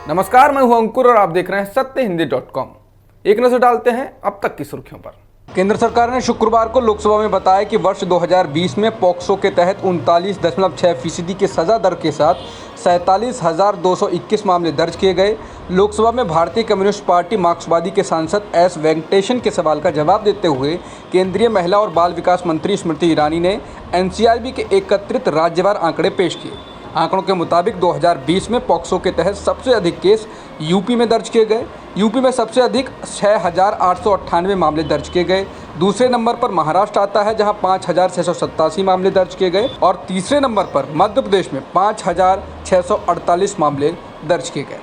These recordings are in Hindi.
नमस्कार, मैं हूं अंकुर और आप देख रहे हैं सत्यहिंदी.com। एक नजर डालते हैं अब तक की सुर्खियों पर। केंद्र सरकार ने शुक्रवार को लोकसभा में बताया कि वर्ष 2020 में पॉक्सो के तहत 39.6% की सजा दर के साथ 47,221 मामले दर्ज किए गए। लोकसभा में भारतीय कम्युनिस्ट पार्टी मार्क्सवादी के सांसद एस वेंकटेशन के सवाल का जवाब देते हुए केंद्रीय महिला और बाल विकास मंत्री स्मृति ईरानी ने एनसीआरबी के एकत्रित राज्यवार आंकड़े पेश किए। आंकड़ों के मुताबिक 2020 में पॉक्सो के तहत सबसे अधिक केस यूपी में दर्ज किए गए। यूपी में सबसे अधिक 6,898 मामले दर्ज किए गए। दूसरे नंबर पर महाराष्ट्र आता है जहां 5,687 मामले दर्ज किए गए और तीसरे नंबर पर मध्य प्रदेश में 5,648 मामले दर्ज किए गए।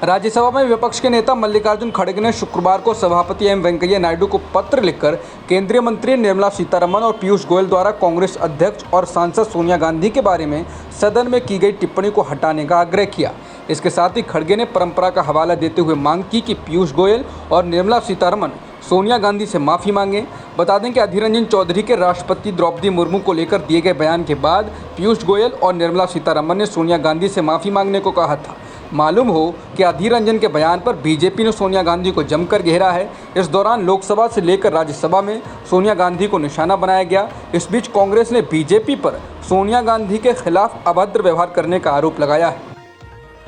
राज्यसभा में विपक्ष के नेता मल्लिकार्जुन खड़गे ने शुक्रवार को सभापति एम वेंकैया नायडू को पत्र लिखकर केंद्रीय मंत्री निर्मला सीतारमण और पीयूष गोयल द्वारा कांग्रेस अध्यक्ष और सांसद सोनिया गांधी के बारे में सदन में की गई टिप्पणी को हटाने का आग्रह किया। इसके साथ ही खड़गे ने परंपरा का हवाला देते हुए मांग की कि पीयूष गोयल और निर्मला सीतारमण सोनिया गांधी से माफ़ी मांगे। बता दें कि अधीर रंजन चौधरी के राष्ट्रपति द्रौपदी मुर्मू को लेकर दिए गए बयान के बाद पीयूष गोयल और निर्मला सीतारमण ने सोनिया गांधी से माफ़ी मांगने को कहा था। मालूम हो कि अधीर रंजन के बयान पर बीजेपी ने सोनिया गांधी को जमकर घेरा है। इस दौरान लोकसभा से लेकर राज्यसभा में सोनिया गांधी को निशाना बनाया गया। इस बीच कांग्रेस ने बीजेपी पर सोनिया गांधी के खिलाफ अभद्र व्यवहार करने का आरोप लगाया है।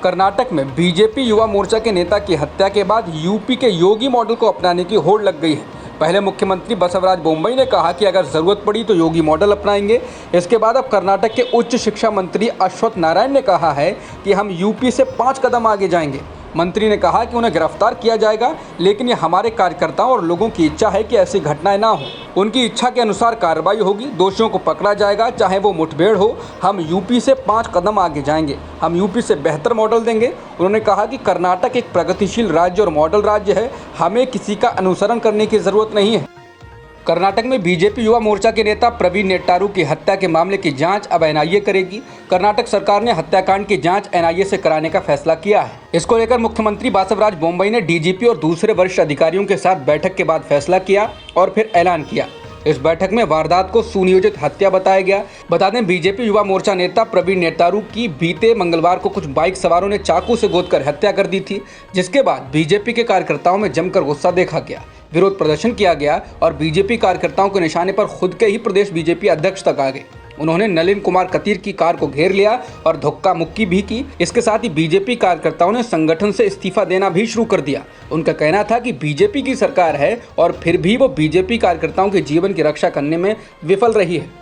कर्नाटक में बीजेपी युवा मोर्चा के नेता की हत्या के बाद यूपी के योगी मॉडल को अपनाने की होड़ लग गई है। पहले मुख्यमंत्री बसवराज बोम्मई ने कहा कि अगर ज़रूरत पड़ी तो योगी मॉडल अपनाएंगे। इसके बाद अब कर्नाटक के उच्च शिक्षा मंत्री अश्वत्थ नारायण ने कहा है कि हम यूपी से 5 कदम आगे जाएंगे। मंत्री ने कहा कि उन्हें गिरफ्तार किया जाएगा, लेकिन ये हमारे कार्यकर्ताओं और लोगों की इच्छा है कि ऐसी घटनाएं ना हो। उनकी इच्छा के अनुसार कार्रवाई होगी, दोषियों को पकड़ा जाएगा, चाहे वो मुठभेड़ हो। हम यूपी से 5 कदम आगे जाएंगे, हम यूपी से बेहतर मॉडल देंगे। उन्होंने कहा कि कर्नाटक एक प्रगतिशील राज्य और मॉडल राज्य है, हमें किसी का अनुसरण करने की ज़रूरत नहीं है। कर्नाटक में बीजेपी युवा मोर्चा के नेता प्रवीण नेट्टारू की हत्या के मामले की जांच अब एनआईए करेगी। कर्नाटक सरकार ने हत्याकांड की जांच एनआईए से कराने का फैसला किया है। इसको लेकर मुख्यमंत्री बसवराज बोम्मई ने डीजीपी और दूसरे वरिष्ठ अधिकारियों के साथ बैठक के बाद फैसला किया और फिर ऐलान किया। इस बैठक में वारदात को सुनियोजित हत्या बताया गया। बता दें, बीजेपी युवा मोर्चा नेता प्रवीण नेट्टारू की बीते मंगलवार को कुछ बाइक सवारों ने चाकू से गोदकर हत्या कर दी थी, जिसके बाद बीजेपी के कार्यकर्ताओं में जमकर गुस्सा देखा गया। विरोध प्रदर्शन किया गया और बीजेपी कार्यकर्ताओं के निशाने पर खुद के ही प्रदेश बीजेपी अध्यक्ष तक आ गए। उन्होंने नलिन कुमार कतीर की कार को घेर लिया और धक्का मुक्की भी की। इसके साथ ही बीजेपी कार्यकर्ताओं ने संगठन से इस्तीफा देना भी शुरू कर दिया। उनका कहना था कि बीजेपी की सरकार है और फिर भी वो बीजेपी कार्यकर्ताओं के जीवन की रक्षा करने में विफल रही है।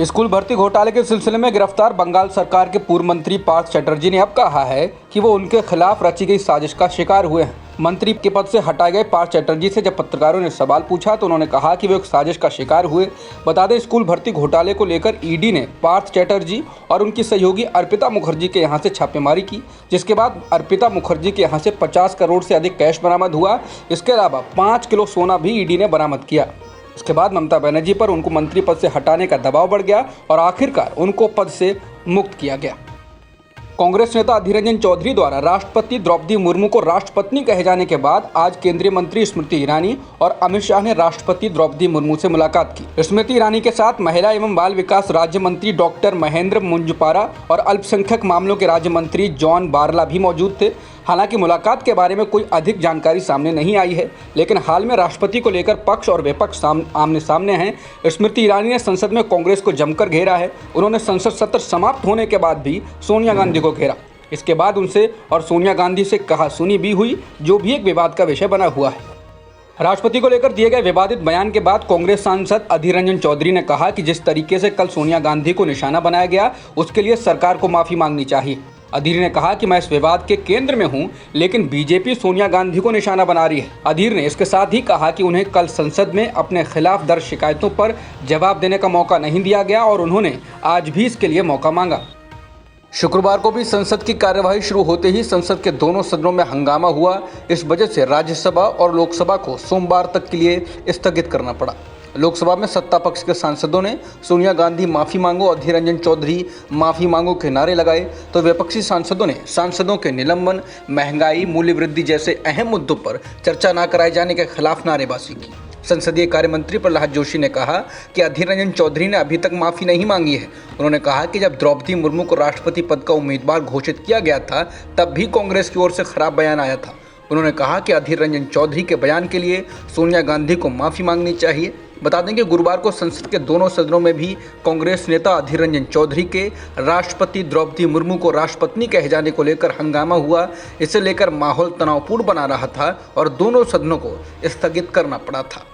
स्कूल भर्ती घोटाले के सिलसिले में गिरफ्तार बंगाल सरकार के पूर्व मंत्री पार्थ चटर्जी ने अब कहा है कि वो उनके खिलाफ रची गई साजिश का शिकार हुए हैं। मंत्री के पद से हटाए गए पार्थ चटर्जी से जब पत्रकारों ने सवाल पूछा तो उन्होंने कहा कि वे एक साजिश का शिकार हुए। बता दें, स्कूल भर्ती घोटाले को लेकर ईडी ने पार्थ चटर्जी और उनकी सहयोगी अर्पिता मुखर्जी के यहां से छापेमारी की, जिसके बाद अर्पिता मुखर्जी के यहां से 50 करोड़ से अधिक कैश बरामद हुआ। इसके अलावा 5 किलो सोना भी ईडी ने बरामद किया। इसके बाद ममता बनर्जी पर उनको मंत्री पद से हटाने का दबाव बढ़ गया और आखिरकार उनको पद से मुक्त किया गया। कांग्रेस नेता अधीर रंजन चौधरी द्वारा राष्ट्रपति द्रौपदी मुर्मू को राष्ट्रपत्नी कहे जाने के बाद आज केंद्रीय मंत्री स्मृति ईरानी और अमित शाह ने राष्ट्रपति द्रौपदी मुर्मू से मुलाकात की। स्मृति ईरानी के साथ महिला एवं बाल विकास राज्य मंत्री डॉक्टर महेंद्र मुंजपारा और अल्पसंख्यक मामलों के राज्य मंत्री जॉन बारला भी मौजूद थे। हालांकि मुलाकात के बारे में कोई अधिक जानकारी सामने नहीं आई है, लेकिन हाल में राष्ट्रपति को लेकर पक्ष और विपक्ष आमने सामने हैं। स्मृति ईरानी ने संसद में कांग्रेस को जमकर घेरा है। उन्होंने संसद सत्र समाप्त होने के बाद भी सोनिया गांधी को घेरा। इसके बाद उनसे और सोनिया गांधी से कहासुनी भी हुई, जो भी एक विवाद का विषय बना हुआ है। राष्ट्रपति को लेकर दिए गए विवादित बयान के बाद कांग्रेस सांसद अधीर रंजन चौधरी ने कहा कि जिस तरीके से कल सोनिया गांधी को निशाना बनाया गया, उसके लिए सरकार को माफी मांगनी चाहिए। अधीर ने कहा कि मैं इस विवाद के केंद्र में हूं, लेकिन बीजेपी सोनिया गांधी को निशाना बना रही है। अधीर ने इसके साथ ही कहा कि उन्हें कल संसद में अपने खिलाफ दर्ज शिकायतों पर जवाब देने का मौका नहीं दिया गया और उन्होंने आज भी इसके लिए मौका मांगा। शुक्रवार को भी संसद की कार्यवाही शुरू होते ही संसद के दोनों सदनों में हंगामा हुआ। इस वजह से राज्यसभा और लोकसभा को सोमवार तक के लिए स्थगित करना पड़ा। लोकसभा में सत्ता पक्ष के सांसदों ने सोनिया गांधी माफ़ी मांगो, अधीर रंजन चौधरी माफ़ी मांगो के नारे लगाए, तो विपक्षी सांसदों ने सांसदों के निलंबन, महंगाई, मूल्य वृद्धि जैसे अहम मुद्दों पर चर्चा न कराए जाने के खिलाफ नारेबाजी की। संसदीय कार्य मंत्री प्रहलाद जोशी ने कहा कि अधीर रंजन चौधरी ने अभी तक माफी नहीं मांगी है। उन्होंने कहा कि जब द्रौपदी मुर्मू को राष्ट्रपति पद का उम्मीदवार घोषित किया गया था तब भी कांग्रेस की ओर से खराब बयान आया था। उन्होंने कहा कि अधीर रंजन चौधरी के बयान के लिए सोनिया गांधी को माफी मांगनी चाहिए। बता दें कि गुरुवार को संसद के दोनों सदनों में भी कांग्रेस नेता अधीर रंजन चौधरी के राष्ट्रपति द्रौपदी मुर्मू को राष्ट्रपति कहे जाने को लेकर हंगामा हुआ। इसे लेकर माहौल तनावपूर्ण बना रहा था और दोनों सदनों को स्थगित करना पड़ा था।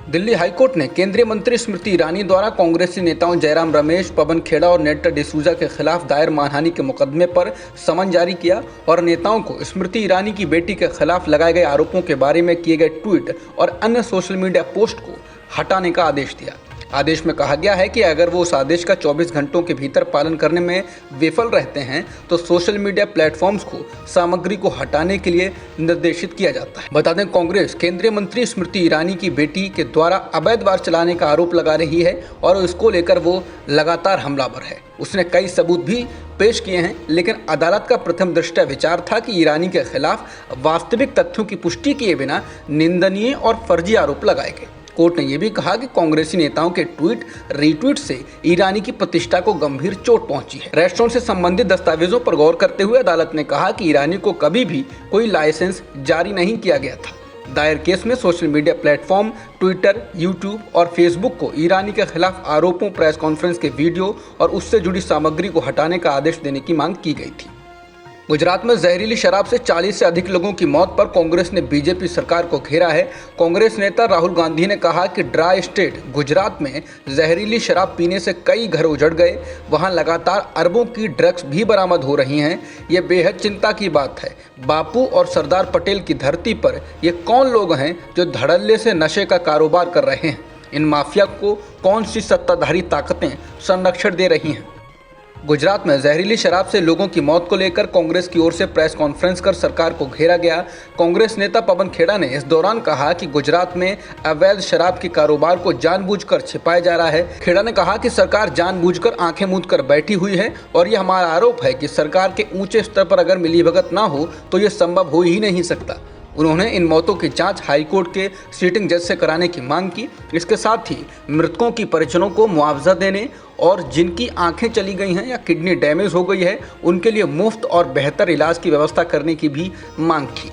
दिल्ली हाईकोर्ट ने केंद्रीय मंत्री स्मृति ईरानी द्वारा कांग्रेसी नेताओं जयराम रमेश, पवन खेड़ा और नेटर डिसूजा के खिलाफ दायर मानहानि के मुकदमे पर समन जारी किया और नेताओं को स्मृति ईरानी की बेटी के खिलाफ लगाए गए आरोपों के बारे में किए गए ट्वीट और अन्य सोशल मीडिया पोस्ट को हटाने का आदेश दिया। आदेश में कहा गया है कि अगर वो उस आदेश का 24 घंटों के भीतर पालन करने में विफल रहते हैं तो सोशल मीडिया प्लेटफॉर्म्स को सामग्री को हटाने के लिए निर्देशित किया जाता है। बता दें, कांग्रेस केंद्रीय मंत्री स्मृति ईरानी की बेटी के द्वारा अवैध वार चलाने का आरोप लगा रही है और इसको लेकर वो लगातार हमलावर है। उसने कई सबूत भी पेश किए हैं, लेकिन अदालत का प्रथम दृष्टया विचार था कि ईरानी के खिलाफ वास्तविक तथ्यों की पुष्टि किए बिना निंदनीय और फर्जी आरोप लगाए गए। कोर्ट ने यह भी कहा कि कांग्रेसी नेताओं के ट्वीट रीट्वीट से ईरानी की प्रतिष्ठा को गंभीर चोट पहुंची है। रेस्टोरेंट से संबंधित दस्तावेजों पर गौर करते हुए अदालत ने कहा कि ईरानी को कभी भी कोई लाइसेंस जारी नहीं किया गया था। दायर केस में social media platform Twitter, YouTube और फेसबुक को ईरानी के खिलाफ आरोपों, प्रेस कॉन्फ्रेंस के वीडियो और उससे जुड़ी सामग्री को हटाने का आदेश देने की मांग की गई थी। गुजरात में जहरीली शराब से 40 से अधिक लोगों की मौत पर कांग्रेस ने बीजेपी सरकार को घेरा है। कांग्रेस नेता राहुल गांधी ने कहा कि ड्राई स्टेट गुजरात में जहरीली शराब पीने से कई घर उजड़ गए, वहां लगातार अरबों की ड्रग्स भी बरामद हो रही हैं। ये बेहद चिंता की बात है। बापू और सरदार पटेल की धरती पर ये कौन लोग हैं जो धड़ल्ले से नशे का कारोबार कर रहे हैं? इन माफिया को कौन सी सत्ताधारी ताकतें संरक्षण दे रही हैं? गुजरात में जहरीली शराब से लोगों की मौत को लेकर कांग्रेस की ओर से प्रेस कॉन्फ्रेंस कर सरकार को घेरा गया। कांग्रेस नेता पवन खेड़ा ने इस दौरान कहा कि गुजरात में अवैध शराब के कारोबार को जानबूझकर छिपाया जा रहा है। खेड़ा ने कहा कि सरकार जानबूझकर आंखें मूंद कर बैठी हुई है और यह हमारा आरोप है कि सरकार के ऊंचे स्तर पर अगर मिलीभगत ना हो तो यह संभव हो ही नहीं सकता। उन्होंने इन मौतों की जांच हाईकोर्ट के सिटिंग जज से कराने की मांग की। इसके साथ ही मृतकों की परिजनों को मुआवजा देने और जिनकी आंखें चली गई हैं या किडनी डैमेज हो गई है उनके लिए मुफ्त और बेहतर इलाज की व्यवस्था करने की भी मांग की।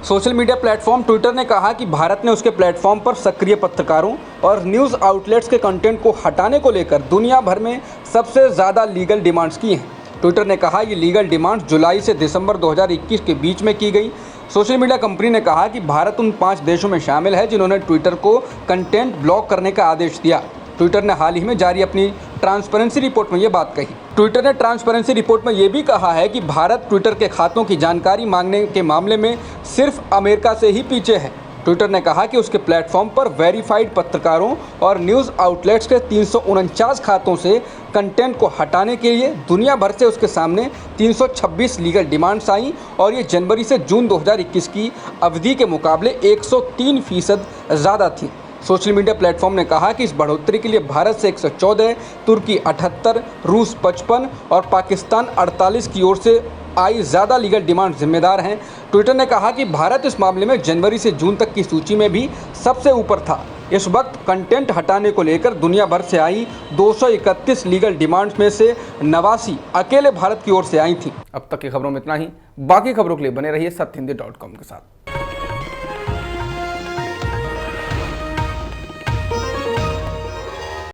सोशल मीडिया प्लेटफॉर्म ट्विटर ने कहा कि भारत ने उसके प्लेटफॉर्म पर सक्रिय पत्रकारों और न्यूज़ आउटलेट्स के कंटेंट को हटाने को लेकर दुनिया भर में सबसे ज़्यादा लीगल डिमांड्स की हैं। ट्विटर ने कहा ये लीगल डिमांड्स जुलाई से दिसंबर 2021 के बीच में की गई। सोशल मीडिया कंपनी ने कहा कि भारत उन 5 देशों में शामिल है जिन्होंने ट्विटर को कंटेंट ब्लॉक करने का आदेश दिया। ट्विटर ने हाल ही में जारी अपनी ट्रांसपेरेंसी रिपोर्ट में ये बात कही। ट्विटर ने ट्रांसपेरेंसी रिपोर्ट में ये भी कहा है कि भारत ट्विटर के खातों की जानकारी मांगने के मामले में सिर्फ अमेरिका से ही पीछे है। ट्विटर ने कहा कि उसके प्लेटफॉर्म पर वेरीफाइड पत्रकारों और न्यूज़ आउटलेट्स के 349 खातों से कंटेंट को हटाने के लिए दुनिया भर से उसके सामने 326 लीगल डिमांड्स आई और ये जनवरी से जून 2021 की अवधि के मुकाबले 103% ज़्यादा थी। सोशल मीडिया प्लेटफॉर्म ने कहा कि इस बढ़ोतरी के लिए भारत से 114, तुर्की 78, रूस 55 और पाकिस्तान 48 की ओर से आई ज़्यादा लीगल डिमांड जिम्मेदार हैं। ट्विटर ने कहा कि भारत इस मामले में जनवरी से जून तक की सूची में भी सबसे ऊपर था। इस वक्त कंटेंट हटाने को लेकर दुनिया भर से आई 231 लीगल डिमांड्स में से 89 अकेले भारत की ओर से आई थी। अब तक की खबरों में इतना ही। बाकी खबरों के लिए बने रहिए सत्यहिंदी.com के साथ।